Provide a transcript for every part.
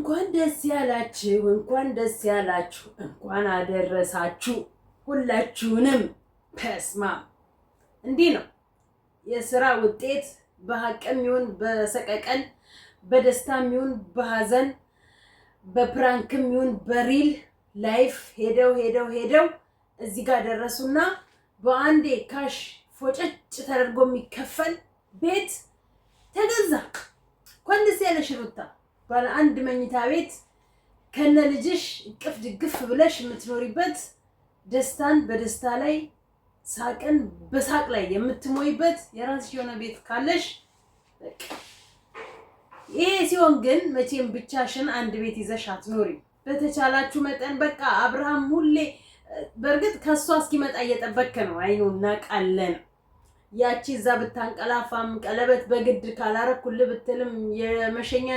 እንኳን ደስ ያላችሁ፣ እንኳን ደስ ያላችሁ፣ እንኳን አደረሳችሁ ሁላችሁንም። በስማ እንዲህ ነው የሥራ ውጤት በሐቅም ይሁን በሰቀቀን፣ በደስታም ይሁን በሐዘን፣ በፕራንክም ይሁን በሪል ላይፍ ሄደው እዚህ ጋር ደረሱና በአንዴ ካሽ ፎጨጭ ተደርጎ የሚከፈል ቤት ተገዛ። እንኳን ደስ ያለሽ ሩታ። ባለ አንድ መኝታ ቤት ከነ ልጅሽ እቅፍ ድግፍ ብለሽ የምትኖሪበት፣ ደስታን በደስታ ላይ ሳቅን በሳቅ ላይ የምትሞይበት የራስሽ የሆነ ቤት ካለሽ በቃ። ይሄ ሲሆን ግን መቼም ብቻሽን አንድ ቤት ይዘሽ አትኖሪ። በተቻላችሁ መጠን በቃ አብርሃም ሁሌ በእርግጥ ከሷ እስኪመጣ እየጠበከ ነው። አይኑ እናቃለን። ያቺ እዛ ብታንቀላፋም ቀለበት በግድ ካላረኩልህ ብትልም የመሸኛ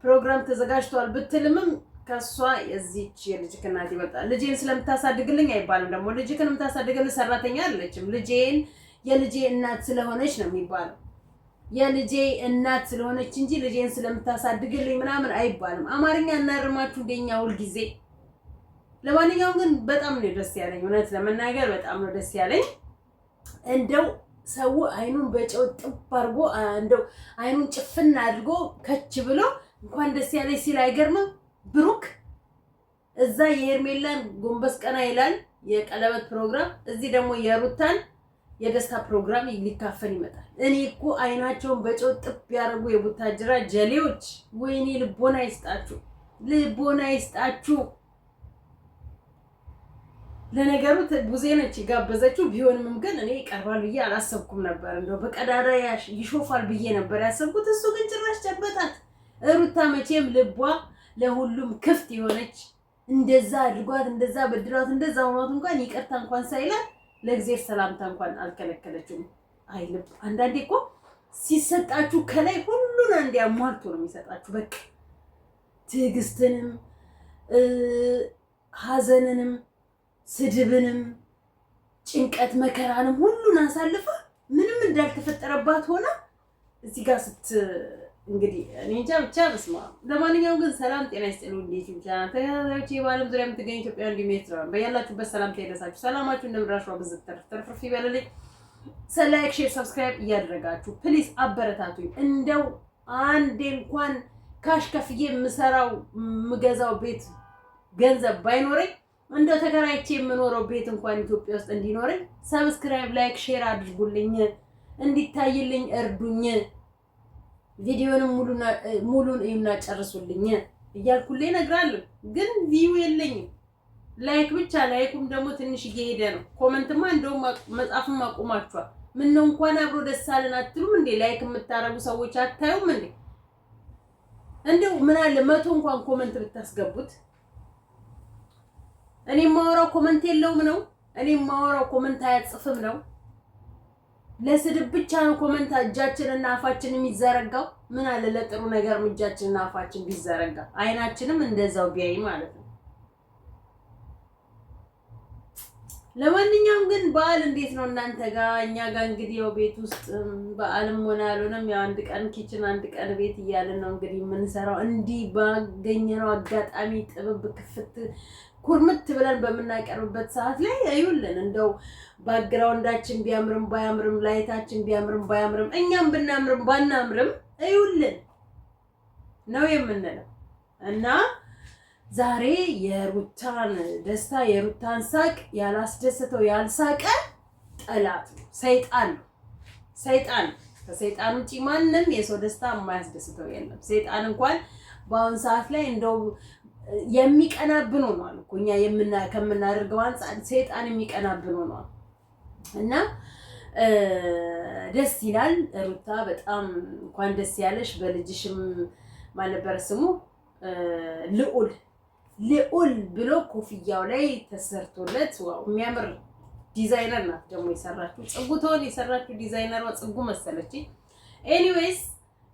ፕሮግራም ተዘጋጅቷል ብትልምም ከሷ የዚች የልጅክ እናት ይበልጣል። ልጄን ስለምታሳድግልኝ አይባልም። ደግሞ ልጅክን የምታሳድግልህ ሰራተኛ አይደለችም። ልጄን የልጄ እናት ስለሆነች ነው የሚባለው። የልጄ እናት ስለሆነች እንጂ ልጄን ስለምታሳድግልኝ ምናምን አይባልም። አማርኛ እናርማችሁ እንደኛ ሁል ጊዜ። ለማንኛውም ግን በጣም ነው ደስ ያለኝ፣ እውነት ለመናገር በጣም ነው ደስ ያለኝ። እንደው ሰው አይኑን በጨው ጥብ አድርጎ እንደው አይኑን ጭፍና አድርጎ ከች ብሎ እንኳን ደስ ያለኝ ሲል አይገርምም? ብሩክ እዛ የሄርሜላን ጎንበስ ቀና ይላል የቀለበት ፕሮግራም፣ እዚህ ደግሞ የሩታን የደስታ ፕሮግራም ሊካፈል ይመጣል። እኔ እኮ አይናቸውን በጨው ጥብ ያደርጉ የቡታጅራ ጀሌዎች፣ ወይኔ ልቦና ይስጣችሁ፣ ልቦና ይስጣችሁ። ለነገሩ ቡዜ ነች ጋበዘችው። ቢሆንም ግን እኔ ይቀርባል ብዬ አላሰብኩም ነበር። እንደው በቀዳዳ ይሾፋል ብዬ ነበር ያሰብኩት። እሱ ግን ጭራሽ ጨበጣት። ሩታ መቼም ልቧ ለሁሉም ክፍት የሆነች እንደዛ አድርጓት እንደዛ በድሏት እንደዛ ሆኗት እንኳን ይቅርታ እንኳን ሳይላት ለእግዚአብሔር ሰላምታ እንኳን አልከለከለችም። አይልብ አንዳንዴ እኮ ሲሰጣችሁ ከላይ ሁሉን አንዴ አሟልቶ ነው የሚሰጣችሁ። በቃ ትዕግስትንም ሐዘንንም ስድብንም ጭንቀት መከራንም ሁሉን አሳልፋ ምንም እንዳልተፈጠረባት ሆና እዚህ ጋር እንግዲህ እኔ እንጃ ብቻ በስማ። ለማንኛውም ግን ሰላም ጤና ይስጥልኝ። እንዴት ይቻላል ተከታታዮቼ፣ በዓለም ዙሪያ የምትገኙ ኢትዮጵያውያን እንዲሁም ኤርትራውያን በያላችሁበት ሰላም ይድረሳችሁ። ሰላማችሁ እንደምራሽዋ ብዝት ተርፍርፍ ይበልልኝ። ላይክ፣ ሼር፣ ሰብስክራይብ እያደረጋችሁ ፕሊዝ አበረታቱኝ። እንደው አንዴ እንኳን ካሽ ከፍዬ የምሰራው የምገዛው ቤት ገንዘብ ባይኖረኝ እንደው ተከራይቼ የምኖረው ቤት እንኳን ኢትዮጵያ ውስጥ እንዲኖረኝ ሰብስክራይብ፣ ላይክ፣ ሼር አድርጉልኝ፣ እንዲታይልኝ እርዱኝ። ቪዲዮንም ሙሉን እዩና ጨርሱልኝ እያልኩልኝ እነግራለሁ። ግን ቪው የለኝም፣ ላይክ ብቻ። ላይኩም ደግሞ ትንሽ እየሄደ ነው። ኮሜንትማ እንደውም መጻፍም አቁማችኋል። ምን ነው እንኳን አብሮ ደስ አለን አትሉም እንዴ? ላይክ የምታረጉ ሰዎች አታዩም እንዴ? እንደው ምን አለ 100 እንኳን ኮሜንት ብታስገቡት። እኔ ማወራው ኮሜንት የለውም ነው። እኔ ማወራው ኮሜንት አያጽፍም ነው። ለስድብ ብቻ ነው ኮሜንት እጃችንና አፋችን የሚዘረጋው። ምን አለ ለጥሩ ነገር እጃችንና አፋችን ቢዘረጋ፣ አይናችንም እንደዛው ቢያይ ማለት ነው። ለማንኛውም ግን በዓል እንዴት ነው እናንተ ጋር? እኛ ጋር እንግዲህ ያው ቤት ውስጥ በዓልም ሆነ አልሆነም ያው አንድ ቀን ኪችን አንድ ቀን ቤት እያልን ነው እንግዲህ የምንሰራው። እንዲህ ባገኘነው አጋጣሚ ጥብብ ክፍት ኩርምት ብለን በምናቀርብበት ሰዓት ላይ አይውልን እንደው ባክግራውንዳችን ቢያምርም ባያምርም ላይታችን ቢያምርም ባያምርም እኛም ብናምርም ባናምርም አይውልን ነው የምንለው። እና ዛሬ የሩታን ደስታ የሩታን ሳቅ ያላስደሰተው ያልሳቀ ጠላት ነው፣ ሰይጣን ነው። ሰይጣን ከሰይጣን ውጪ ማንም የሰው ደስታ የማያስደስተው የለም። ሰይጣን እንኳን በአሁን ሰዓት ላይ እንደው የሚቀናብን ሆኗል እኮ እኛ ከምናደርገው አንፃር ሰይጣን የሚቀናብን ሆኗል። እና ደስ ይላል። ሩታ በጣም እንኳን ደስ ያለሽ። በልጅሽም ማለበር ስሙ ልዑል ብሎ ኮፍያው ላይ ተሰርቶለት ዋው የሚያምር ዲዛይነር ናት ደግሞ የሰራችው። ጽጉቶን የሰራችው ዲዛይነሯ ጽጉ መሰለች። ኤኒዌይስ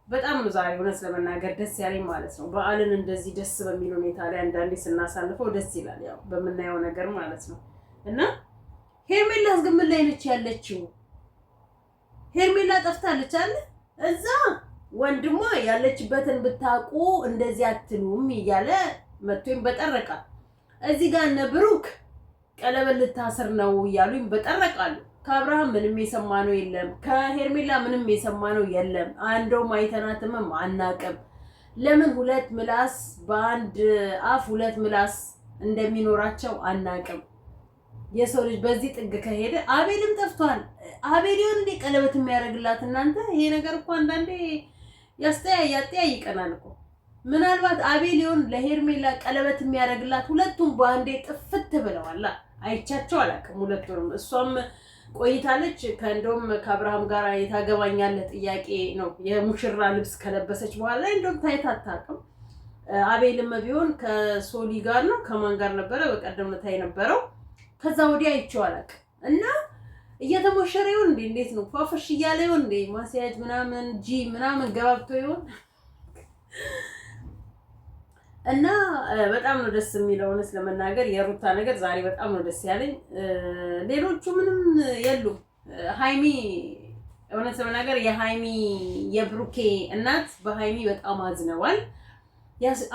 በጣም ነው ዛሬ እውነት ለመናገር ደስ ያለኝ ማለት ነው። በዓልን እንደዚህ ደስ በሚል ሁኔታ ላይ አንዳንዴ ስናሳልፈው ደስ ይላል፣ ያው በምናየው ነገር ማለት ነው። እና ሄርሜላ ግን ምን ላይ ነች ያለችው? ሄርሜላ ጠፍታለች አለ እዛ ወንድሟ ያለችበትን ብታውቁ እንደዚህ አትሉም እያለ መጥቶኝ ብታውቁ እንደዚህ አትሉም እያለ መጥቶኝ በጠረቃ እዚህ ጋር እነ ብሩክ ቀለበት ልታስር ነው እያሉኝ በጠረቃሉ። ከአብርሃም ምንም የሰማነው የለም፣ ከሄርሜላ ምንም የሰማነው የለም። አንዶም አይተናትም አናቅም። ለምን ሁለት ምላስ በአንድ አፍ ሁለት ምላስ እንደሚኖራቸው አናቅም። የሰው ልጅ በዚህ ጥግ ከሄደ አቤልም ጠፍቷል። አቤል ይሁን እንደ ቀለበት የሚያደርግላት እናንተ። ይሄ ነገር እኮ አንዳንዴ ያጠያይቀናል እኮ። ምናልባት አቤል ይሁን ለሄርሜላ ቀለበት የሚያደርግላት። ሁለቱም በአንዴ ጥፍት ብለዋል። አይቻቸው አላውቅም ሁለቱንም። እሷም ቆይታለች ከእንደውም ከአብርሃም ጋር የታገባኛለህ ጥያቄ ነው የሙሽራ ልብስ ከለበሰች በኋላ እንደውም ታይታ አታውቅም። አቤልም ቢሆን ከሶሊ ጋር ነው ከማን ጋር ነበረ በቀደም ዕለት የነበረው። ከዛ ወዲያ አይቼው አላውቅም። እና እየተሞሸረ ይሁን እንዴ እንዴት ነው ፏፈሽ እያለ ይሁን እንዴ ማስያጅ ምናምን ምናምን ገባብቶ ይሁን እና በጣም ነው ደስ የሚለው። እውነት ለመናገር የሩታ ነገር ዛሬ በጣም ነው ደስ ያለኝ። ሌሎቹ ምንም የሉም። ሃይሚ እውነት ለመናገር የሃይሚ የብሩኬ እናት በሃይሚ በጣም አዝነዋል።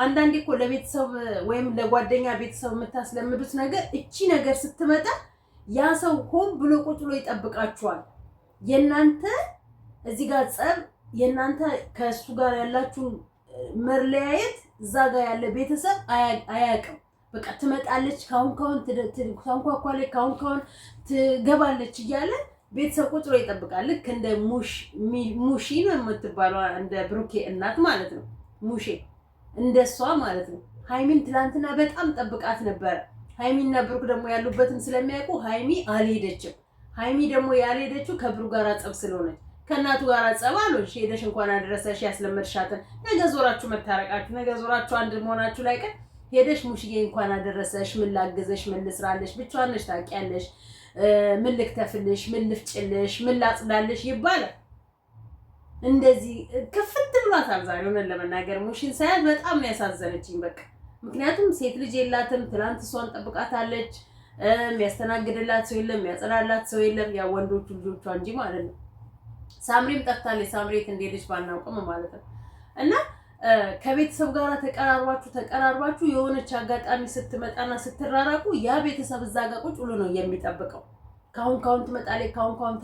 አንዳንዴ እኮ ለቤተሰብ ወይም ለጓደኛ ቤተሰብ የምታስለምዱት ነገር እቺ ነገር ስትመጣ ያ ሰው ሆን ብሎ ቁጭ ብሎ ይጠብቃችኋል። የናንተ እዚህ ጋር ጸብ፣ የናንተ ከሱ ጋር ያላችሁ መለያየት እዛ ጋር ያለ ቤተሰብ አያውቅም። በቃ ትመጣለች፣ ካሁን ታንኳኳለች፣ ካሁን ትገባለች እያለ ቤተሰብ ቁጭ ብሎ ይጠብቃል። ልክ እንደ ሙሺ ነው የምትባለው እንደ ብሩኬ እናት ማለት ነው። ሙሼ እንደሷ ማለት ነው። ሃይሚን ትላንትና በጣም ጠብቃት ነበረ። ሃይሚና ብሩክ ደግሞ ያሉበትን ስለሚያውቁ ሃይሚ አልሄደችም። ሃይሚ ደግሞ ያልሄደችው ከብሩክ ጋር ጸብ ስለሆነች ከእናቱ ጋር ጸብ አሉሽ። ሄደሽ እንኳን አደረሰሽ ያስለመድሻትን ነገ ዞራችሁ መታረቃችሁ፣ ነገ ዞራችሁ አንድ መሆናችሁ ላይ ቀን ሄደሽ ሙሽዬ እንኳን አደረሰሽ፣ ምን ላግዘሽ፣ ምን ልስራለሽ፣ ብቻዋን ነሽ ታውቂያለሽ፣ ምን ልክተፍልሽ፣ ምን ልፍጭልሽ፣ ምን ላጽዳልሽ ይባላል። እንደዚህ ክፍት ብሏታል ዛሬ። ሆነን ለመናገር ሙሽን ሳያት በጣም ነው ያሳዘነችኝ። በቃ ምክንያቱም ሴት ልጅ የላትም። ትናንት እሷን ጠብቃታለች። የሚያስተናግድላት ሰው የለም፣ የሚያጸዳላት ሰው የለም። ያ ወንዶቹ ልጆቿ እንጂ ማለት ነው። ሳምሪም ጠፍታለች። ሳምሬት እንደሄደች ባናውቅም ማለት ነው። እና ከቤተሰብ ጋር ተቀራርባችሁ የሆነች አጋጣሚ ስትመጣና ስትራራቁ ያ ቤተሰብ እዛ ጋር ቁጭ ብሎ ነው የሚጠብቀው። ካሁን ትመጣለች፣ ካሁን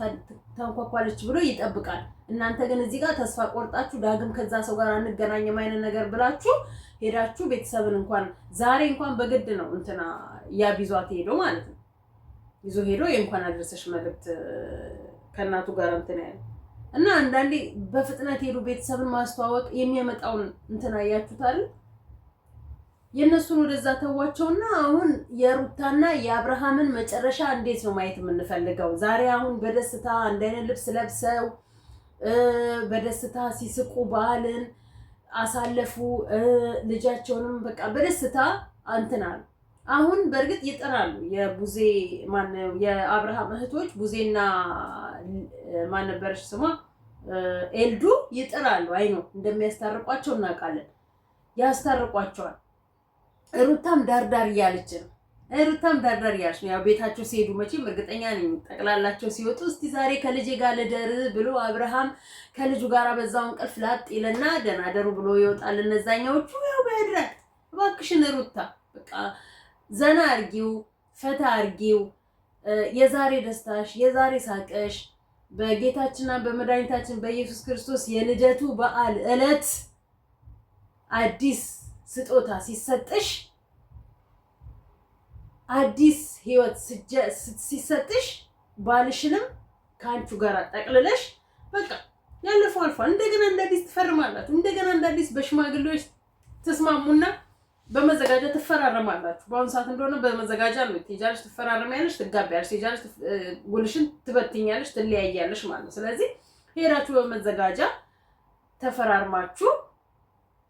ታንኳኳለች ብሎ ይጠብቃል። እናንተ ግን እዚህ ጋር ተስፋ ቆርጣችሁ ዳግም ከዛ ሰው ጋር አንገናኝም አይነት ነገር ብላችሁ ሄዳችሁ ቤተሰብን እንኳን ዛሬ እንኳን በግድ ነው እንትና ያቢዟት ሄዶ ማለት ነው። ይዞ ሄዶ የእንኳን አደረሰሽ መልእክት ከእናቱ ጋር እንትና ያለ እና አንዳንዴ በፍጥነት ሄዱ ቤተሰብን ማስተዋወቅ የሚያመጣውን እንትና ያያችሁታል። የነሱን ወደዛ ተዋቸውና አሁን የሩታና የአብርሃምን መጨረሻ እንዴት ነው ማየት የምንፈልገው? ዛሬ አሁን በደስታ አንድ አይነት ልብስ ለብሰው በደስታ ሲስቁ በዓልን አሳለፉ። ልጃቸውንም በቃ በደስታ አንተናል። አሁን በእርግጥ ይጥራሉ የቡዜ ማነው የአብርሃም እህቶች ቡዜና ማን ነበርሽ ስሟ ኤልዱ ይጥራሉ። አይ ነው እንደሚያስታርቋቸው እናውቃለን። ያስታርቋቸዋል። ሩታም ዳርዳር እያለች ነው። ሩታም ዳርዳር እያለች ነው። ያው ቤታቸው ሲሄዱ መቼም እርግጠኛ ነኝ ጠቅላላቸው ሲወጡ እስቲ ዛሬ ከልጄ ጋር ልደር ብሎ አብርሃም ከልጁ ጋር በዛው እንቅልፍ ላጥ ይለና ደህና ደሩ ብሎ ይወጣል። እነዛኛዎቹ ያው በህድረት እባክሽን ሩታ በቃ ዘና አርጊው፣ ፈታ አርጊው። የዛሬ ደስታሽ የዛሬ ሳቀሽ በጌታችንና በመድኃኒታችን በኢየሱስ ክርስቶስ የልደቱ በዓል ዕለት አዲስ ስጦታ ሲሰጥሽ አዲስ ህይወት ሲሰጥሽ ባልሽንም ካንቹ ጋር ጠቅልለሽ በቃ ያለፈው አልፏል። እንደገና እንደ አዲስ ትፈርማላችሁ። እንደገና እንደ አዲስ በሽማግሌዎች ተስማሙና በመዘጋጃ ትፈራረማላችሁ። በአሁኑ ሰዓት እንደሆነ በመዘጋጃ ነው። ትሄጃለሽ፣ ትፈራረሚያለሽ፣ ትጋቢያለሽ፣ ትሄጃለሽ፣ ጉልሽን ትበትኛለሽ፣ ትለያያለሽ ማለት ነው። ስለዚህ ሄዳችሁ በመዘጋጃ ተፈራርማችሁ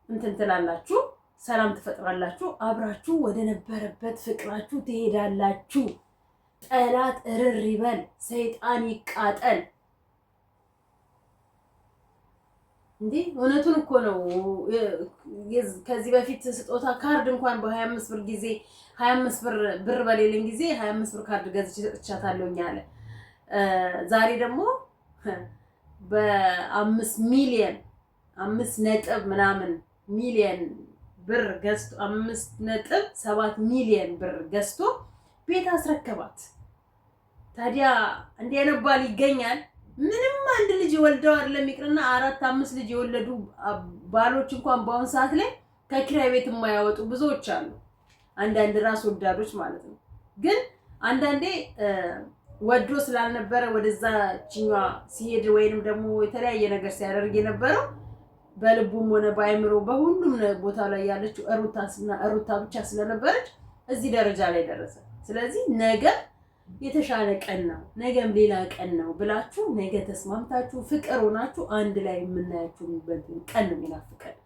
እንትን ትላላችሁ፣ ሰላም ትፈጥራላችሁ፣ አብራችሁ ወደ ነበረበት ፍቅራችሁ ትሄዳላችሁ። ጠላት እርር ይበል፣ ሰይጣን ይቃጠል። እንዴ እውነቱን እኮ ነው። ከዚህ በፊት ስጦታ ካርድ እንኳን በ25 ብር ጊዜ 25 ብር በሌለኝ ጊዜ 25 ብር ካርድ ገዝቼ ሰጥቻታለሁኝ አለ። ዛሬ ደግሞ በ5 ሚሊዮን 5 ነጥብ ምናምን ሚሊየን ብር ገዝቶ 5.7 ሚሊየን ብር ገዝቶ ቤት አስረከባት። ታዲያ እንዲህ አይነት ባል ይገኛል? ምንም አንድ ልጅ ወልደው አይደለም ይቅርና 4-5 ልጅ የወለዱ ባሎች እንኳን በአሁን ሰዓት ላይ ከኪራይ ቤት የማያወጡ ብዙዎች አሉ። አንዳንድ ራስ ወዳዶች ማለት ነው። ግን አንዳንዴ ወዶ ስላልነበረ ወደዛችኛ ሲሄድ ወይንም ደግሞ የተለያየ ነገር ሲያደርግ የነበረው በልቡም ሆነ በአይምሮ በሁሉም ቦታ ላይ ያለችው ሩታ ብቻ ስለነበረች እዚህ ደረጃ ላይ ደረሰ። ስለዚህ ነገ የተሻለ ቀን ነው፣ ነገም ሌላ ቀን ነው ብላችሁ ነገ ተስማምታችሁ ፍቅር ሆናችሁ አንድ ላይ የምናያችሁበት ቀን ነው የሚናፍቀን።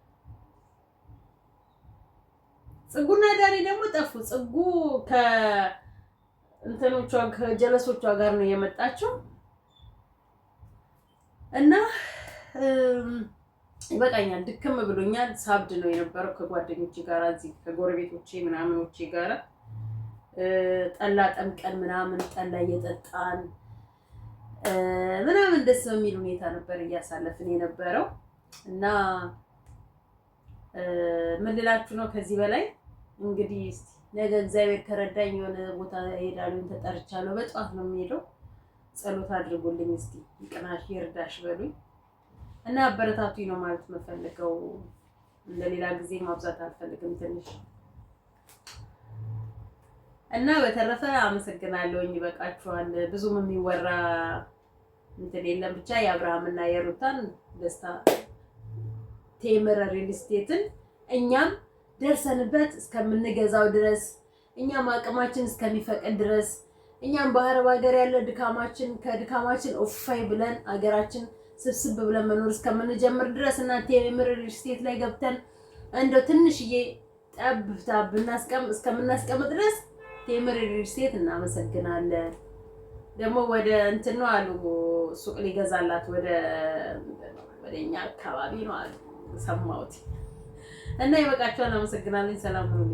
ጽጉና ዳኒ ደግሞ ጠፉ። ጽጉ ከእንተኖቿ ከጀለሶቿ ጋር ነው የመጣችው እና ይበቃኛል፣ ድክም ብሎኛል። ሳብድ ነው የነበረው ከጓደኞቼ ጋር እዚህ ከጎረቤቶቼ ምናምኖቼ ጋር ጠላ ጠምቀን ምናምን ጠላ እየጠጣን ምናምን ደስ በሚል ሁኔታ ነበር እያሳለፍን የነበረው እና ምን ልላችሁ ነው ከዚህ በላይ እንግዲህ ነገ እግዚአብሔር ከረዳኝ የሆነ ቦታ እሄዳለሁ። ተጠርቻለሁ። በጠዋት ነው የምሄደው። ጸሎት አድርጉልኝ እስቲ ይቅናሽ ይርዳሽ በሉኝ እና አበረታቱኝ ነው ማለት የምፈልገው። እንደሌላ ጊዜ ማብዛት አልፈልግም ትንሽ እና በተረፈ አመሰግናለሁኝ። ይበቃችኋል። ብዙም የሚወራ እንትን የለም። ብቻ የአብርሃምና የሩታን ደስታ ቴምር ሪል ስቴትን እኛም ደርሰንበት እስከምንገዛው ድረስ እኛም አቅማችን እስከሚፈቅድ ድረስ እኛም በአረብ ሀገር ያለ ድካማችን ከድካማችን ኦፋይ ብለን አገራችን ስብስብ ብለን መኖር እስከምንጀምር ድረስ እና ቴምር ሪል ስቴት ላይ ገብተን እንደው ትንሽዬ ጠብታ እስከምናስቀምጥ ድረስ ቴምር ሪል ስቴት እናመሰግናለን። ደግሞ ወደ እንትን ነው አሉ ሱቅ ሊገዛላት ወደኛ አካባቢ ነው አሉ ሰማሁት። እና ይበቃችኋል። አመሰግናለሁ። ሰላም ሁኑ።